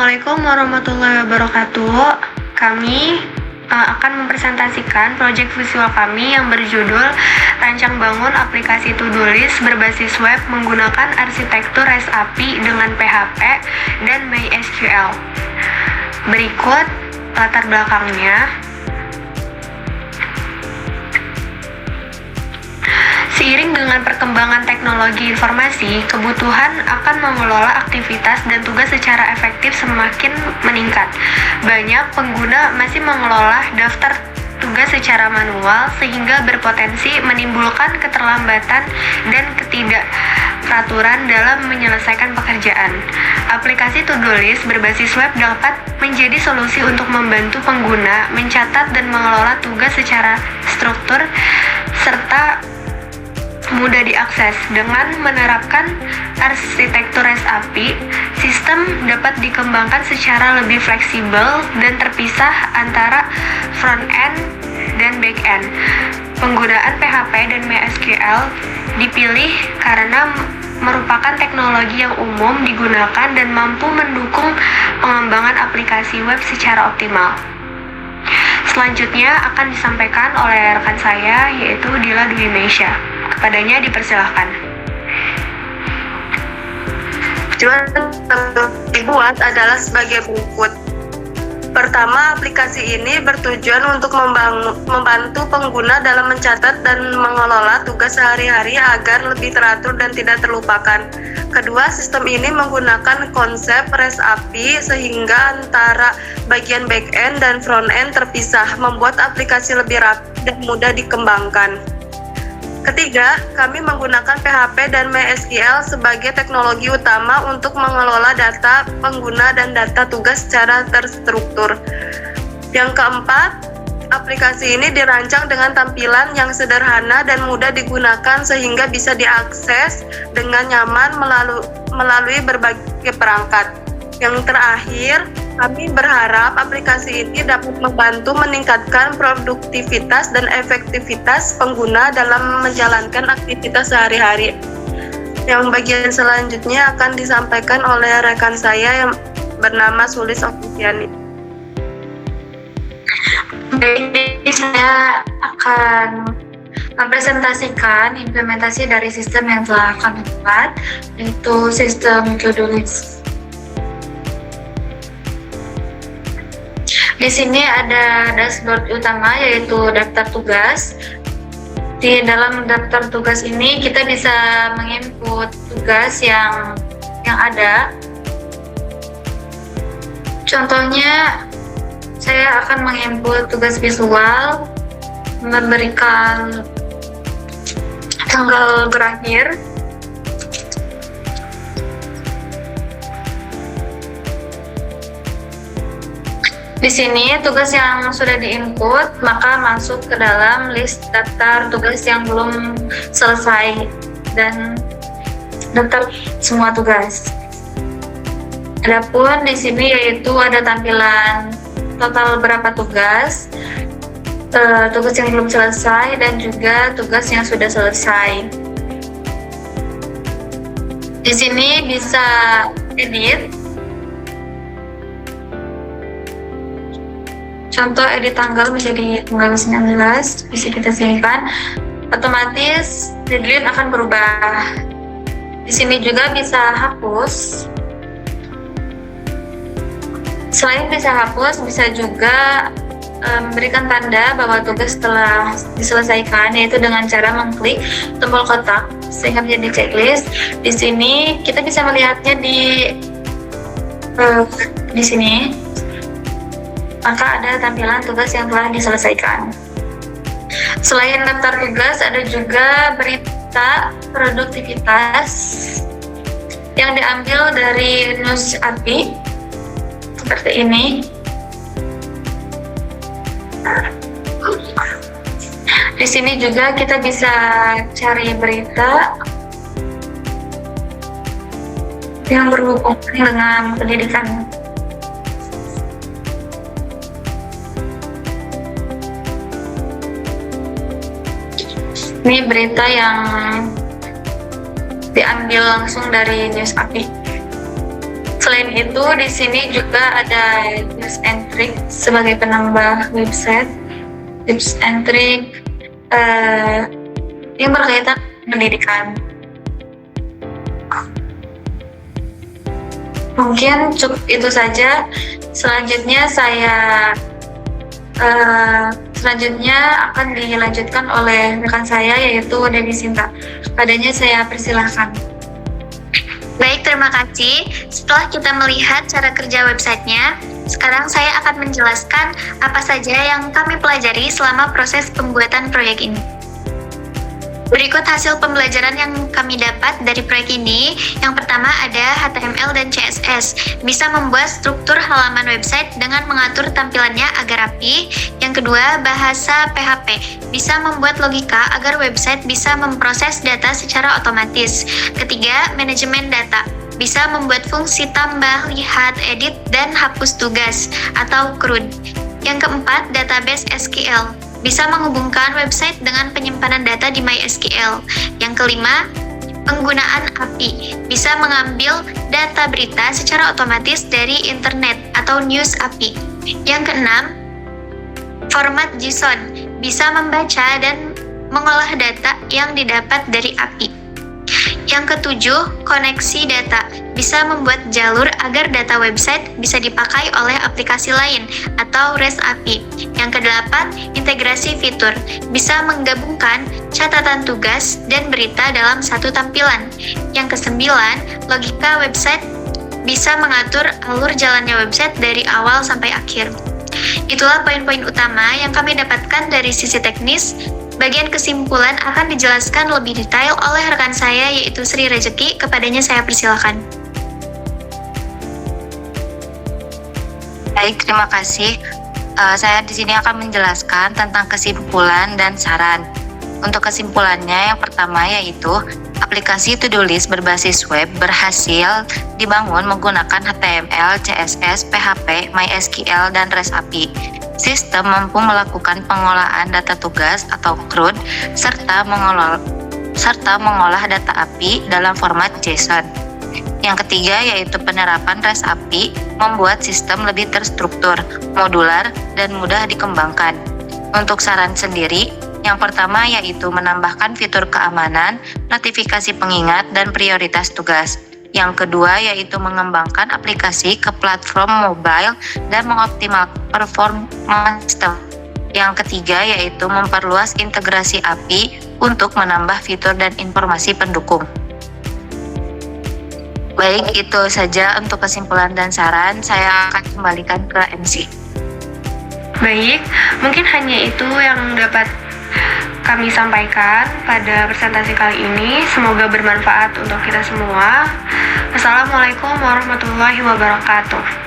Assalamualaikum warahmatullahi wabarakatuh. Kami akan mempresentasikan proyek visual kami yang berjudul Rancang Bangun Aplikasi To-Do List berbasis web menggunakan arsitektur REST API dengan PHP dan MySQL. Berikut latar belakangnya. Seiring dengan perkembangan teknologi informasi, kebutuhan akan mengelola aktivitas dan tugas secara efektif semakin meningkat. Banyak pengguna masih mengelola daftar tugas secara manual sehingga berpotensi menimbulkan keterlambatan dan ketidakteraturan dalam menyelesaikan pekerjaan. Aplikasi To-Do List berbasis web dapat menjadi solusi untuk membantu pengguna mencatat dan mengelola tugas secara struktur serta mudah diakses. Dengan menerapkan arsitektur REST API, sistem dapat dikembangkan secara lebih fleksibel dan terpisah antara front-end dan back-end. Penggunaan PHP dan MySQL dipilih karena merupakan teknologi yang umum digunakan dan mampu mendukung pengembangan aplikasi web secara optimal. Selanjutnya akan disampaikan oleh rekan saya, yaitu Dila Dwi Meisha. Kepadanya dipersilahkan. Tujuan dibuat adalah sebagai berikut. Pertama, aplikasi ini bertujuan untuk membantu pengguna dalam mencatat dan mengelola tugas sehari-hari agar lebih teratur dan tidak terlupakan. Kedua, sistem ini menggunakan konsep REST API sehingga antara bagian back-end dan front-end terpisah, membuat aplikasi lebih rapi dan mudah dikembangkan. Ketiga, kami menggunakan PHP dan MySQL sebagai teknologi utama untuk mengelola data pengguna dan data tugas secara terstruktur. Yang keempat, aplikasi ini dirancang dengan tampilan yang sederhana dan mudah digunakan sehingga bisa diakses dengan nyaman melalui berbagai perangkat. Yang terakhir, kami berharap aplikasi ini dapat membantu meningkatkan produktivitas dan efektivitas pengguna dalam menjalankan aktivitas sehari-hari. Yang bagian selanjutnya akan disampaikan oleh rekan saya yang bernama Sulis Oktiviani. Jadi saya akan mempresentasikan implementasi dari sistem yang telah kami buat, yaitu sistem To-Do List. Di sini ada dashboard utama, yaitu daftar tugas. Di dalam daftar tugas ini kita bisa menginput tugas yang ada. Contohnya, saya akan menginput tugas visual, memberikan tanggal berakhir, di sini tugas yang sudah diinput maka masuk ke dalam list daftar tugas yang belum selesai dan daftar semua tugas. Adapun di sini yaitu ada tampilan total berapa tugas, tugas yang belum selesai dan juga tugas yang sudah selesai. Di sini bisa edit. Contoh edit tanggal menjadi tanggal 19, bisa kita simpan. Otomatis deadline akan berubah. Di sini juga bisa hapus. Selain bisa hapus, bisa juga memberikan tanda bahwa tugas telah diselesaikan, yaitu dengan cara mengklik tombol kotak sehingga menjadi checklist. Di sini kita bisa melihatnya di sini. Maka ada tampilan tugas yang telah diselesaikan. Selain daftar tugas, ada juga berita produktivitas yang diambil dari News API seperti ini. Di sini juga kita bisa cari berita yang berhubungan dengan pendidikan. Ini berita yang diambil langsung dari News API. Selain itu, di sini juga ada tips and trick sebagai penambah website. Tips and trick yang berkaitan pendidikan. Mungkin cukup itu saja. Selanjutnya akan dilanjutkan oleh rekan saya, yaitu Dewi Sinta. Padanya saya persilahkan. Baik, terima kasih. Setelah kita melihat cara kerja websitenya, sekarang saya akan menjelaskan apa saja yang kami pelajari selama proses pembuatan proyek ini. Berikut hasil pembelajaran yang kami dapat dari proyek ini. Yang pertama ada HTML dan CSS. Bisa membuat struktur halaman website dengan mengatur tampilannya agar rapi. Yang kedua, bahasa PHP. Bisa membuat logika agar website bisa memproses data secara otomatis. Ketiga, manajemen data. Bisa membuat fungsi tambah, lihat, edit, dan hapus tugas atau CRUD. Yang keempat, database SQL. Bisa menghubungkan website dengan penyimpanan data di MySQL. Yang kelima, penggunaan API. Bisa mengambil data berita secara otomatis dari internet atau news API. Yang keenam, format JSON. Bisa membaca dan mengolah data yang didapat dari API. Yang ketujuh, koneksi data. Bisa membuat jalur agar data website bisa dipakai oleh aplikasi lain atau REST API. Yang kedelapan, integrasi fitur. Bisa menggabungkan catatan tugas dan berita dalam satu tampilan. Yang kesembilan, logika website. Bisa mengatur alur jalannya website dari awal sampai akhir. Itulah poin-poin utama yang kami dapatkan dari sisi teknis. Bagian kesimpulan akan dijelaskan lebih detail oleh rekan saya, yaitu Sri Rejeki. Kepadanya saya persilakan. Baik, terima kasih. Saya di sini akan menjelaskan tentang kesimpulan dan saran. Untuk kesimpulannya, yang pertama yaitu aplikasi to-do list berbasis web berhasil dibangun menggunakan HTML, CSS, PHP, MySQL, dan REST API. Sistem mampu melakukan pengolahan data tugas atau CRUD serta mengolah data API dalam format JSON. Yang ketiga yaitu penerapan REST API membuat sistem lebih terstruktur, modular, dan mudah dikembangkan. Untuk saran sendiri, yang pertama yaitu menambahkan fitur keamanan, notifikasi pengingat, dan prioritas tugas. Yang kedua yaitu mengembangkan aplikasi ke platform mobile dan mengoptimalkan performa sistem. Yang ketiga yaitu memperluas integrasi API untuk menambah fitur dan informasi pendukung. Baik, itu saja untuk kesimpulan dan saran. Saya akan kembalikan ke MC. Baik, mungkin hanya itu yang dapat kami sampaikan pada presentasi kali ini. Semoga bermanfaat untuk kita semua. Wassalamualaikum warahmatullahi wabarakatuh.